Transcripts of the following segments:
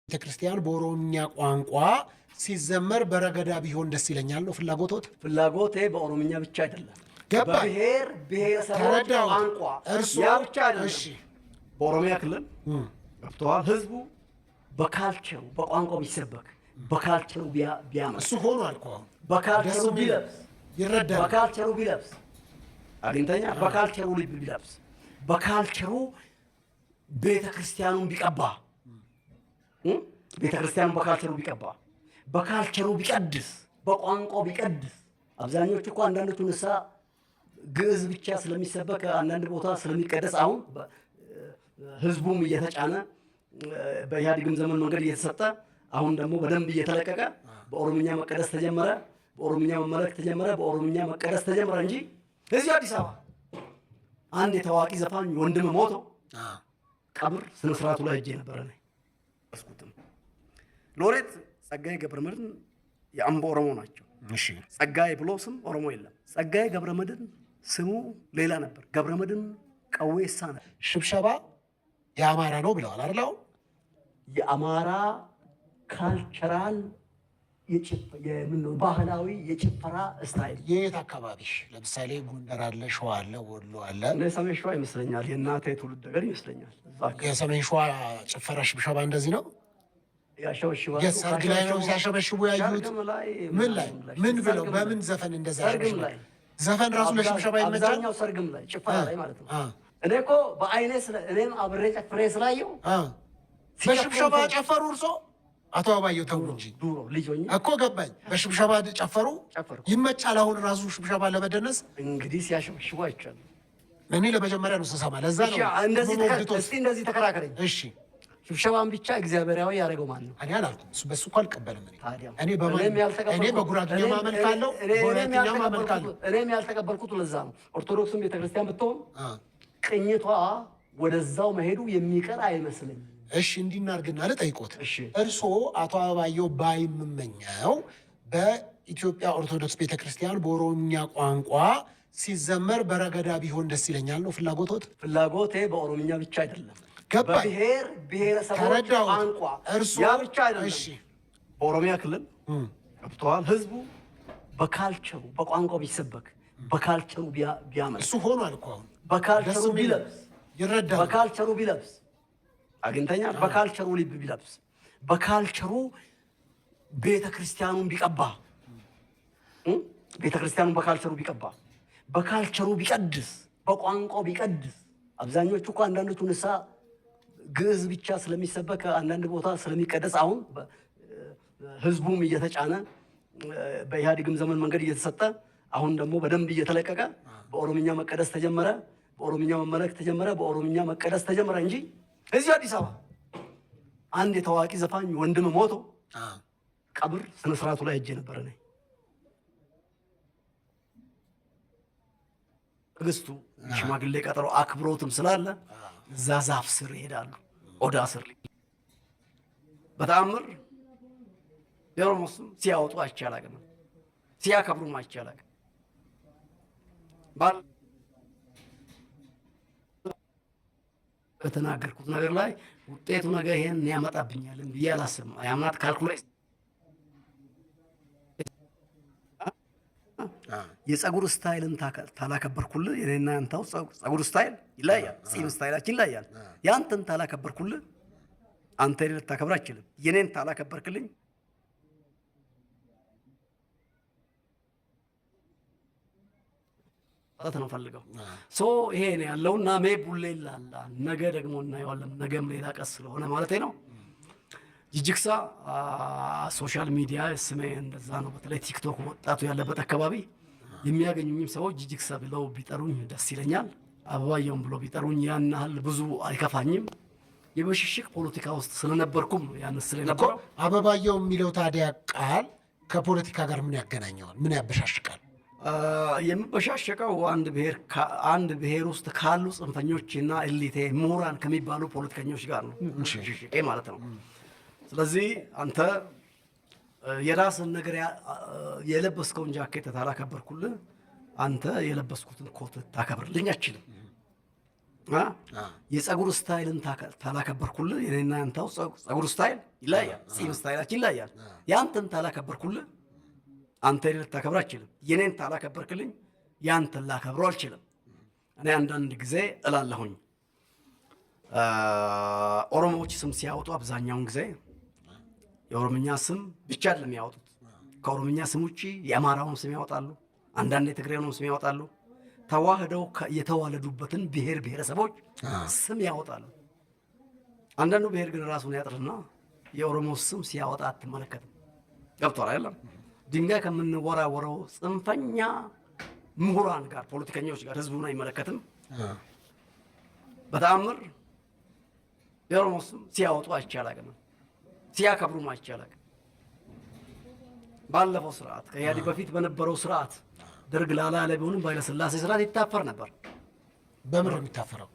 ቤተክርስቲያን በኦሮምኛ ቋንቋ ሲዘመር በረገዳ ቢሆን ደስ ይለኛል ነው ፍላጎቶት? ፍላጎቴ በኦሮምኛ ብቻ አይደለም፣ ገባኝ። በብሔር ብሔረሰቦች ቋንቋ ያ ብቻ አይደለም። እሺ፣ በኦሮሚያ ክልል ገብተዋል። ህዝቡ በካልቸሩ በቋንቋው ቢሰበክ በካልቸሩ ቢያመስ እሱ ሆኗል እኮ በካልቸሩ ቢለብስ ይረዳል። በካልቸሩ ቢለብስ አግኝተኛ በካልቸሩ ቢለብስ በካልቸሩ ቤተክርስቲያኑን ቢቀባ ቤተክርስቲያኑን በካልቸሩ ቢቀባ በካልቸሩ ቢቀድስ በቋንቋው ቢቀድስ። አብዛኞቹ እኮ አንዳንዶቹ ንስሐ ግዕዝ ብቻ ስለሚሰበክ አንዳንድ ቦታ ስለሚቀደስ አሁን ህዝቡም እየተጫነ በኢህአዴግም ዘመን መንገድ እየተሰጠ አሁን ደግሞ በደንብ እየተለቀቀ በኦሮምኛ መቀደስ ተጀመረ፣ በኦሮምኛ መመለክ ተጀመረ፣ በኦሮምኛ መቀደስ ተጀመረ እንጂ እዚህ አዲስ አበባ አንድ የታዋቂ ዘፋኝ ወንድም ሞቶ ቀብር ስነ ስርዓቱ ላይ ሄጄ ነበረ ነኝ። ሎሬት ጸጋዬ ገብረመድህን የአምቦ ኦሮሞ ናቸው። እሺ፣ ጸጋዬ ብሎ ስም ኦሮሞ የለም። ጸጋዬ ገብረመድህን ስሙ ሌላ ነበር። ገብረመድህን ቀዌሳ ነበር። ሽብሸባ የአማራ ነው ብለዋል አይደል? የአማራ ካልቸራል ባህላዊ የጭፈራ ስታይል። የት አካባቢ? ለምሳሌ ጎንደር አለ፣ ሸዋ አለ፣ ወሎ አለ። የሰሜን ሸዋ ይመስለኛል፣ የእናቴ ትውልድ ነገር ይመስለኛል። የሰሜን ሸዋ ጭፈራ ሽብሸባ እንደዚህ ነው። ሰርግ ላይ ነው ሲያሸበሽቡ ያዩት? ምን ላይ ምን ብለው በምን ዘፈን እንደዛ? ዘፈን ራሱ ለሽብሸባ ይመቻል። አብዛኛው ሰርግም ላይ ጭፈራ ላይ ማለት ነው። እኔ እኮ በአይኔ እኔም አብሬ ጨፍሬ ስላየው በሽብሸባ ጨፈሩ። እርሶ አቶ አባየው ተው እንጂ ዱሮ ልጅ ሆኜ እኮ ገባኝ። በሽብሸባ ጨፈሩ ይመቻል። አሁን ራሱ ሽብሸባ ለመደነስ እንግዲህ ሲያሸበሽቡ አይቻልም። እኔ ለመጀመሪያ ነው ስሰማ። ለዛ ነው እንደዚህ ተከራከረኝ። እሺ፣ ሽብሸባን ብቻ እግዚአብሔራዊ ያደረገው ማን ነው? እኔ አላልኩም። በሱ እኮ አልቀበልም። እኔ በጉራጌኛ ማመልካለሁ፣ በወላይትኛ ማመልካለሁ። እኔም ያልተቀበልኩት ለዛ ነው። ኦርቶዶክስም ቤተክርስቲያን ብትሆን ቅኝቷ ወደዛው መሄዱ የሚቀር አይመስለኝም። እሺ፣ እንዲናርግና ልጠይቆት። እርስዎ አቶ አበባየው ባይምመኘው በኢትዮጵያ ኦርቶዶክስ ቤተክርስቲያን በኦሮምኛ ቋንቋ ሲዘመር በረገዳ ቢሆን ደስ ይለኛል ነው ፍላጎቶት? ፍላጎቴ በኦሮምኛ ብቻ አይደለም፣ ገባኝ። በብሔር ብሔረሰቦች ቋንቋ ያ ብቻ አይደለም። እሺ፣ በኦሮሚያ ክልል ገብተዋል። ህዝቡ በካልቸሩ በቋንቋው ቢሰበክ በካልቸሩ ቢያመስ እሱ ሆኗል እኮ አሁን በካልቸሩ ቢለብስ ይረዳል። በካልቸሩ ቢለብስ አግኝተኛ በካልቸሩ ቢለብስ በካልቸሩ ቤተክርስቲያኑን ቢቀባ ቤተክርስቲያኑን በካልቸሩ ቢቀባ በካልቸሩ ቢቀድስ በቋንቋው ቢቀድስ። አብዛኞቹ እኮ አንዳንዶቹ ንስሐ ግዕዝ ብቻ ስለሚሰበክ አንዳንድ ቦታ ስለሚቀደስ አሁን ህዝቡም እየተጫነ በኢህአዴግም ዘመን መንገድ እየተሰጠ አሁን ደግሞ በደንብ እየተለቀቀ በኦሮምኛ መቀደስ ተጀመረ፣ በኦሮምኛ መመለክ ተጀመረ፣ በኦሮምኛ መቀደስ ተጀመረ እንጂ እዚህ አዲስ አበባ አንድ የታዋቂ ዘፋኝ ወንድም ሞቶ ቀብር ስነ ስርዓቱ ላይ ሄጄ ነበረ ነኝ። ትዕግስቱ ሽማግሌ ቀጠሮ አክብሮትም ስላለ እዛ ዛፍ ስር ይሄዳሉ። ኦዳ ስር በተአምር የኦሮሞ ስም ሲያወጡ አይቻላቅም፣ ሲያከብሩም አይቻላቅም። በተናገርኩት ነገር ላይ ውጤቱ ነገር ይሄን ያመጣብኛል ብዬ አላስብም። ያምናት ካልኩሌት የፀጉር ስታይልን ታላከበርኩልህ የኔና ያንተው ፀጉር ስታይል ይለያል፣ ጺም ስታይላችን ይለያል። ያንተን ታላከበርኩልህ አንተ የኔን ልታከብር አትችልም። የኔን ታላከበርክልኝ ነው ፈልገው ይሄ ነው ያለውና ሜቡሌ ላላ ነገ ደግሞ እናየዋለን። ነገም ሌላ ቀስ ስለሆነ ማለት ነው። ጅጅክሳ ሶሻል ሚዲያ ስሜ እንደዛ ነው። በተለይ ቲክቶክ ወጣቱ ያለበት አካባቢ የሚያገኙኝም ሰዎች ጅጅክሳ ብለው ቢጠሩኝ ደስ ይለኛል። አበባየውም ብሎ ቢጠሩኝ ያን ያህል ብዙ አይከፋኝም። የበሽሽቅ ፖለቲካ ውስጥ ስለነበርኩም ነው ያን ስለነበረው። አበባየው የሚለው ታዲያ ቃል ከፖለቲካ ጋር ምን ያገናኘዋል? ምን ያበሻሽቃል? የሚበሻሸቀው አንድ ብሔር ውስጥ ካሉ ጽንፈኞችና ኤሊቴ ምሁራን ከሚባሉ ፖለቲከኞች ጋር ነው ማለት ነው። ስለዚህ አንተ የራስን ነገር የለበስከውን ጃኬት ታላከበርኩልህ፣ አንተ የለበስኩትን ኮት ታከብርልኝ አችልም። የፀጉር ስታይልን ታላከበርኩልህ የኔና ያንተው ፀጉር ስታይል ይለያል። ጺም ስታይላችን ይለያል። ያንተን ታላከበርኩልህ አንተ ልታከብር አትችልም። የኔን ታላከበርክልኝ ያንተን ላከብረው አልችልም። እኔ አንዳንድ ጊዜ እላለሁኝ ኦሮሞዎች ስም ሲያወጡ አብዛኛውን ጊዜ የኦሮምኛ ስም ብቻ አይደለም ያወጡት። ከኦሮምኛ ስም ውጪ የአማራውን ስም ያወጣሉ፣ አንዳንድ የትግሬውን ስም ያወጣሉ። ተዋህደው የተዋለዱበትን ብሔር ብሔረሰቦች ስም ያወጣሉ። አንዳንዱ ብሔር ግን ራሱን ያጥርና የኦሮሞ ስም ሲያወጣ አትመለከትም። ገብቶሃል አይደለም? ድንጋይ ከምንወራወረው ጽንፈኛ ምሁራን ጋር ፖለቲከኞች ጋር ህዝቡን አይመለከትም። በተአምር የኦሮሞ ስም ሲያወጡ አይቻላቅም፣ ሲያከብሩም አይቻላቅም። ባለፈው ስርዓት ከኢህአዴግ በፊት በነበረው ስርዓት ደርግ ላላ ያለ ቢሆንም በኃይለሥላሴ ስርዓት ይታፈር ነበር። በምን ነው የሚታፈረው?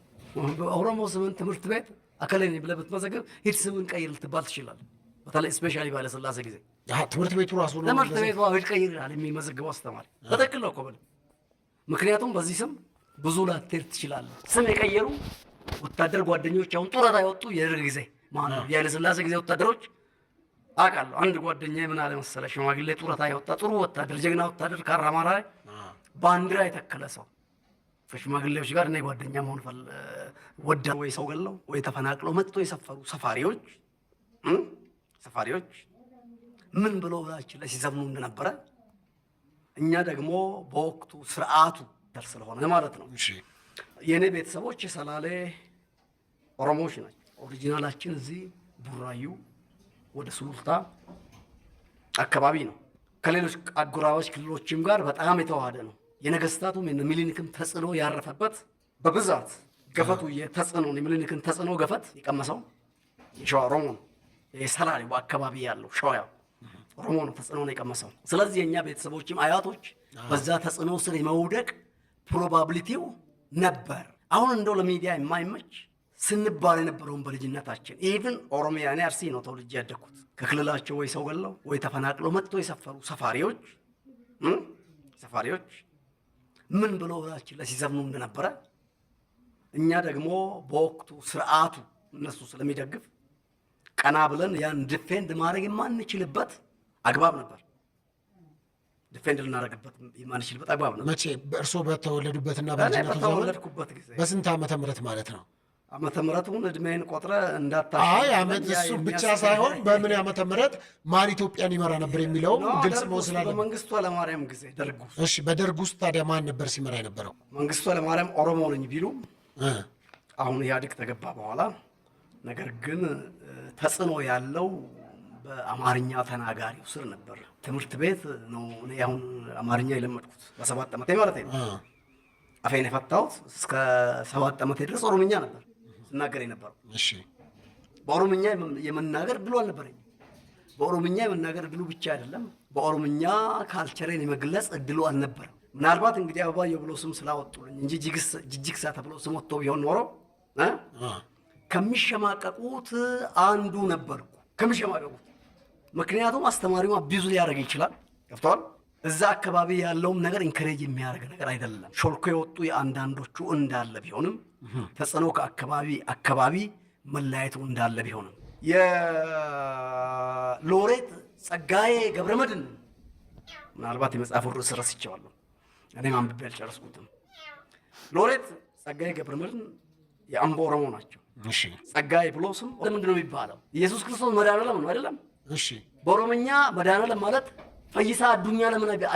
ኦሮሞ ስምን ትምህርት ቤት አከለኝ ብለህ ብትመዘግብ ሂድ ስምን ቀይር ልትባል ትችላለህ። በተለይ ስፔሻሊ በኃይለሥላሴ ጊዜ ትምህርት ቤቱ ራሱ ነው ትምህርት ቤቱ ሂድ ቀይር ይላል የሚመዘግበው አስተማሪ። በትክክል ነው እኮ በል። ምክንያቱም በዚህ ስም ብዙ ላትሄድ ትችላለህ። ስም የቀየሩ ወታደር ጓደኞች አሁን ጡረታ ያወጡ የደርግ ጊዜ ማለት ነው የኃይለሥላሴ ጊዜ ወታደሮች አውቃለሁ። አንድ ጓደኛዬ ምን አለ መሰለህ፣ ሽማግሌ ጡረታ ያወጣ ጥሩ ወታደር፣ ጀግና ወታደር ካራማራ ላይ ባንዲራ የተከለ ሰው ከሽማግሌዎች ጋር እኔ ጓደኛ መሆን ወደ ወይ ሰው ገለው ወይ ተፈናቅለው መጥቶ የሰፈሩ ሰፋሪዎች ምን ብሎ ብላችን ላይ ሲዘምኑ እንደነበረ እኛ ደግሞ በወቅቱ ስርዓቱ ደር ስለሆነ ማለት ነው። የኔ ቤተሰቦች ሰላሌ ኦሮሞዎች ናቸው። ኦሪጂናላችን እዚህ ቡራዩ ወደ ሱሉልታ አካባቢ ነው። ከሌሎች አጎራባች ክልሎችም ጋር በጣም የተዋሃደ ነው። የነገስታቱም የሚኒሊክም ተጽዕኖ ያረፈበት በብዛት ገፈቱ የተጽዕኖ የሚኒሊክን ተጽዕኖ ገፈት የቀመሰው የሸዋ ኦሮሞ ነው። የሰላሌው አካባቢ ያለው ሸዋ ኦሮሞ ነው ተጽዕኖ ነው የቀመሰው። ስለዚህ የኛ ቤተሰቦችም አያቶች በዛ ተጽዕኖ ስር የመውደቅ ፕሮባቢሊቲው ነበር። አሁን እንደው ለሚዲያ የማይመች ስንባል የነበረውን በልጅነታችን ኢቭን ኦሮሚያ እኔ አርሲ ነው ተወልጄ ያደግኩት። ከክልላቸው ወይ ሰው ገለው ወይ ተፈናቅለው መጥቶ የሰፈሩ ሰፋሪዎች ምን ብሎ ብላችን ላይ ሲዘምኑ እንደነበረ እኛ ደግሞ በወቅቱ ስርዓቱ እነሱ ስለሚደግፍ ቀና ብለን ያን ዲፌንድ ማድረግ የማንችልበት አግባብ ነበር። ዲፌንድ ልናደርግበት የማንችልበት አግባብ ነበር። መቼ? በእርሶ በተወለዱበትና በተወለድኩበት ጊዜ በስንት ዓመተ ምህረት ማለት ነው? ዓመተ ምህረቱን እድሜን ቆጥረ ዓመት እሱ ብቻ ሳይሆን በምን ዓመተ ምህረት ማን ኢትዮጵያን ይመራ ነበር የሚለው ግልጽ ነው ስላለ በመንግስቱ ኃይለማርያም ጊዜ ደርግ ውስጥ። እሺ፣ በደርግ ውስጥ ታዲያ ማን ነበር ሲመራ የነበረው? መንግስቱ ኃይለማርያም ኦሮሞ ነኝ ቢሉ አሁን ኢህአዴግ ተገባ በኋላ ነገር ግን ተጽዕኖ ያለው በአማርኛ ተናጋሪው ስር ነበር። ትምህርት ቤት ነው እኔ አሁን አማርኛ የለመድኩት በ7 ዓመቴ ማለት ነው። አፌን የፈታሁት እስከ 7 ዓመቴ ድረስ ኦሮምኛ ነበር ስናገር የነበረው። እሺ፣ በኦሮምኛ የመናገር እድሉ አልነበረኝም። በኦሮምኛ የመናገር እድሉ ብቻ አይደለም፣ በኦሮምኛ ካልቸሬን የመግለጽ እድሉ አልነበረም። ምናልባት እንግዲህ አበባየሁ ብሎ ስም ስላወጡልኝ እንጂ ጅጅግሳ ተብሎ ስም ወጥቶ ቢሆን ኖሮ ከሚሸማቀቁት አንዱ ነበርኩ። ከሚሸማቀቁት ምክንያቱም አስተማሪው አቢዙ ሊያደርግ ይችላል። ገብቷል? እዛ አካባቢ ያለውም ነገር ኢንከሬጅ የሚያደርግ ነገር አይደለም። ሾልኮ የወጡ የአንዳንዶቹ እንዳለ ቢሆንም ተጽዕኖ ከአካባቢ መለያየቱ እንዳለ ቢሆንም የሎሬት ጸጋዬ ገብረመድህን ምናልባት የመጽሐፉ ርዕስ ረስቼዋለሁ፣ እኔም አንብቤ አልጨረስኩትም። ሎሬት ጸጋዬ ገብረመድህን የአምቦ ኦሮሞ ናቸው። እሺ፣ ጸጋዬ ብሎ ስም ምንድን ነው የሚባለው? ኢየሱስ ክርስቶስ መድኃኔዓለም ነው አይደለም? እሺ፣ በኦሮምኛ መድኃኔዓለም ማለት ፈይሳ አዱኛ ለምን አይባልም?